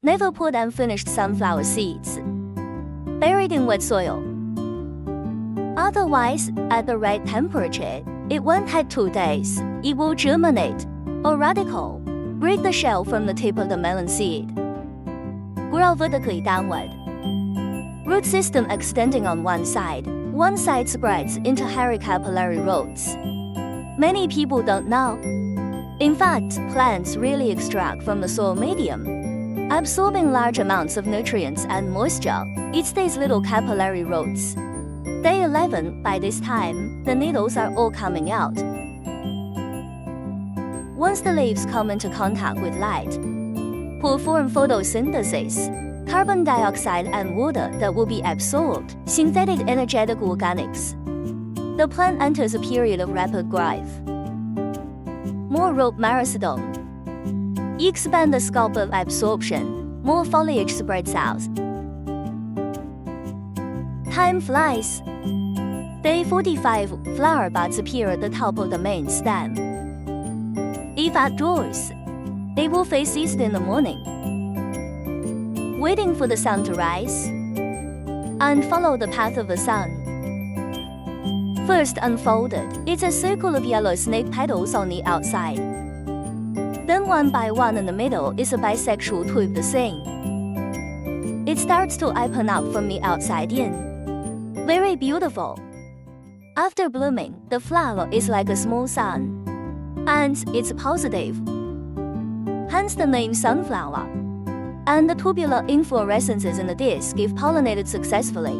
Never put unfinished sunflower seeds buried in wet soil. Otherwise, at the right temperature, it won't take 2 days. It will germinate, or radical, break the shell from the tip of the melon seed. Grow vertically downward. Root system extending on one side spreads into hairy capillary roots. Many people don't know. In fact, plants really extract from the soil medium, absorbing large amounts of nutrients and moisture. It stays little capillary roots. Day 11, by this time, the needles are all coming out. Once the leaves come into contact with light, perform photosynthesis, carbon dioxide and water that will be absorbed, synthetic energetic organics. The plant enters a period of rapid growth. More root merisodome. Expand the scope of absorption, more foliage spreads out. Time flies. Day 45, flower buds appear at the top of the main stem. If outdoors, they will face east in the morning, waiting for the sun to rise, and follow the path of the sun. First unfolded, it's a circle of yellow snake petals on the outside. Then one by one in the middle is a bisexual twig the same. It starts to open up from the outside in. Very beautiful. After blooming, the flower is like a small sun, and it's positive. Hence the name sunflower. And the tubular inflorescences in the disc, if pollinated successfully,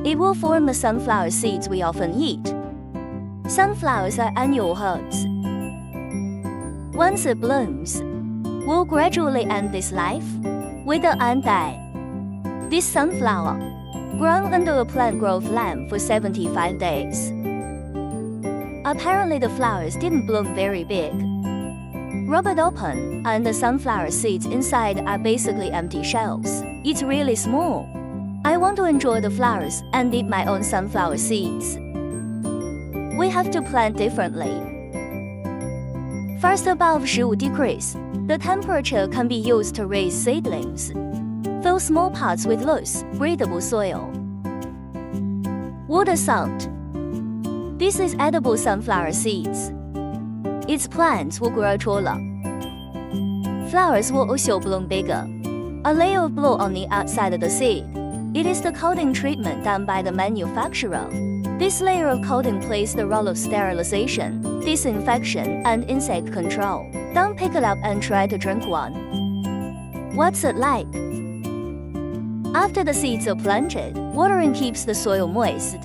it will form the sunflower seeds we often eat. Sunflowers are annual herbs. Once it blooms, will gradually end this life, wither and die. This sunflower, grown under a plant growth lamp for 75 days. Apparently the flowers didn't bloom very big. Rub it open, and the sunflower seeds inside are basically empty shells. It's really small. I want to enjoy the flowers and eat my own sunflower seeds. We have to plant differently. First, above 15 degrees, the temperature can be used to raise seedlings. Fill small pots with loose, breathable soil. Water soaked. This is edible sunflower seeds. Its plants will grow taller. Flowers will also bloom bigger. A layer of blue on the outside of the seed. It is the coating treatment done by the manufacturer. This layer of coating plays the role of sterilization, disinfection, and insect control. Don't pick it up and try to drink one. What's it like? After the seeds are planted, watering keeps the soil moist.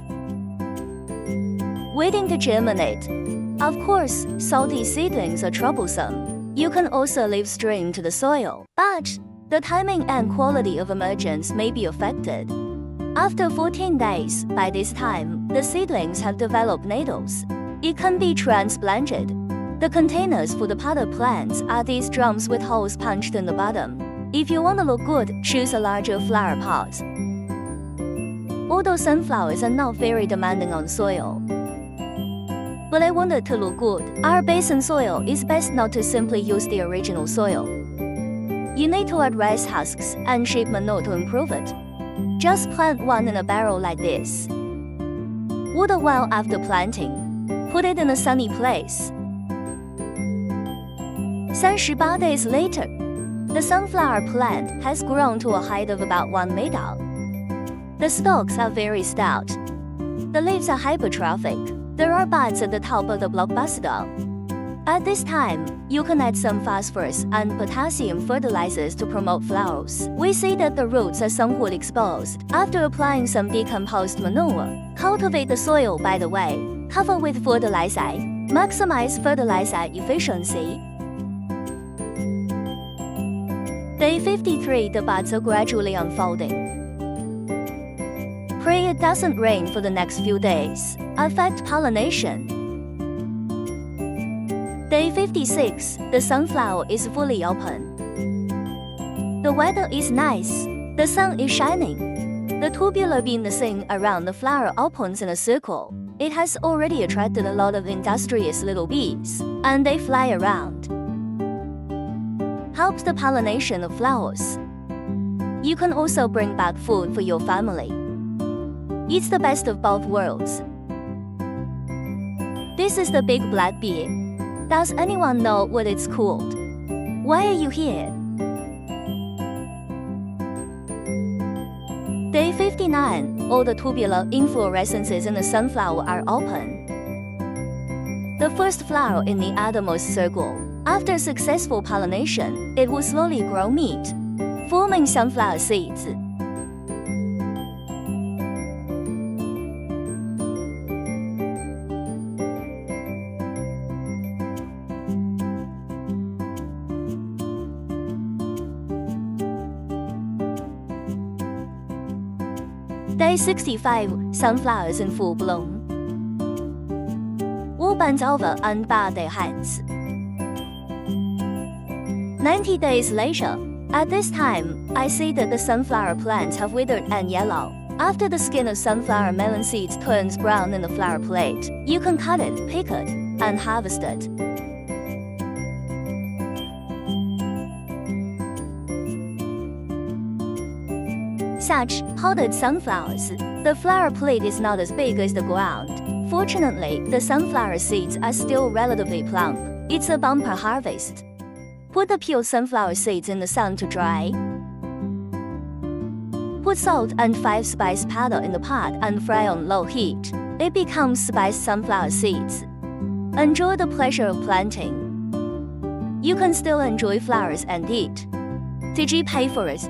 Waiting to germinate. Of course, salty seedlings are troublesome. You can also leave stream to the soil, but the timing and quality of emergence may be affected. After 14 days, by this time, the seedlings have developed needles. It can be transplanted. The containers for the potted plants are these drums with holes punched in the bottom. If you want to look good, choose a larger flower pot. Although sunflowers are not very demanding on soil, but I want it to look good. Our basin soil is best not to simply use the original soil. You need to add rice husks and sheep manure to improve it. Just plant one in a barrel like this. Water well after planting. Put it in a sunny place. 38 days later, the sunflower plant has grown to a height of about 1 meter. The stalks are very stout. The leaves are hypertrophic. There are buds at the top of the blockbuster. At this time, you can add some phosphorus and potassium fertilizers to promote flowers. We see that the roots are somewhat exposed. After applying some decomposed manure, cultivate the soil by the way. Cover with fertilizer. Maximize fertilizer efficiency. Day 53, the buds are gradually unfolding. Pray it doesn't rain for the next few days. Affect pollination. Day 56, the sunflower is fully open. The weather is nice. The sun is shining. The tubular being seen around the flower opens in a circle. It has already attracted a lot of industrious little bees, and they fly around. Helps the pollination of flowers. You can also bring back food for your family. It's the best of both worlds. This is the big black bee. Does anyone know what it's called? Why are you here? Day 59. All the tubular inflorescences in the sunflower are open. The first flower in the outermost circle. After successful pollination, it will slowly grow meat, forming sunflower seeds. Day 65. Sunflowers in full bloom. All bend over and bow their heads. 90 days later. At this time, I see that the sunflower plants have withered and yellow. After the skin of sunflower melon seeds turns brown in the flower plate, you can cut it, pick it, and harvest it. Such potted sunflowers. The flower plate is not as big as the ground. Fortunately, the sunflower seeds are still relatively plump. It's a bumper harvest. Put the peeled sunflower seeds in the sun to dry. Put salt and 5 spice powder in the pot and fry on low heat. It becomes spiced sunflower seeds. Enjoy the pleasure of planting. You can still enjoy flowers and eat. Did you pay for it?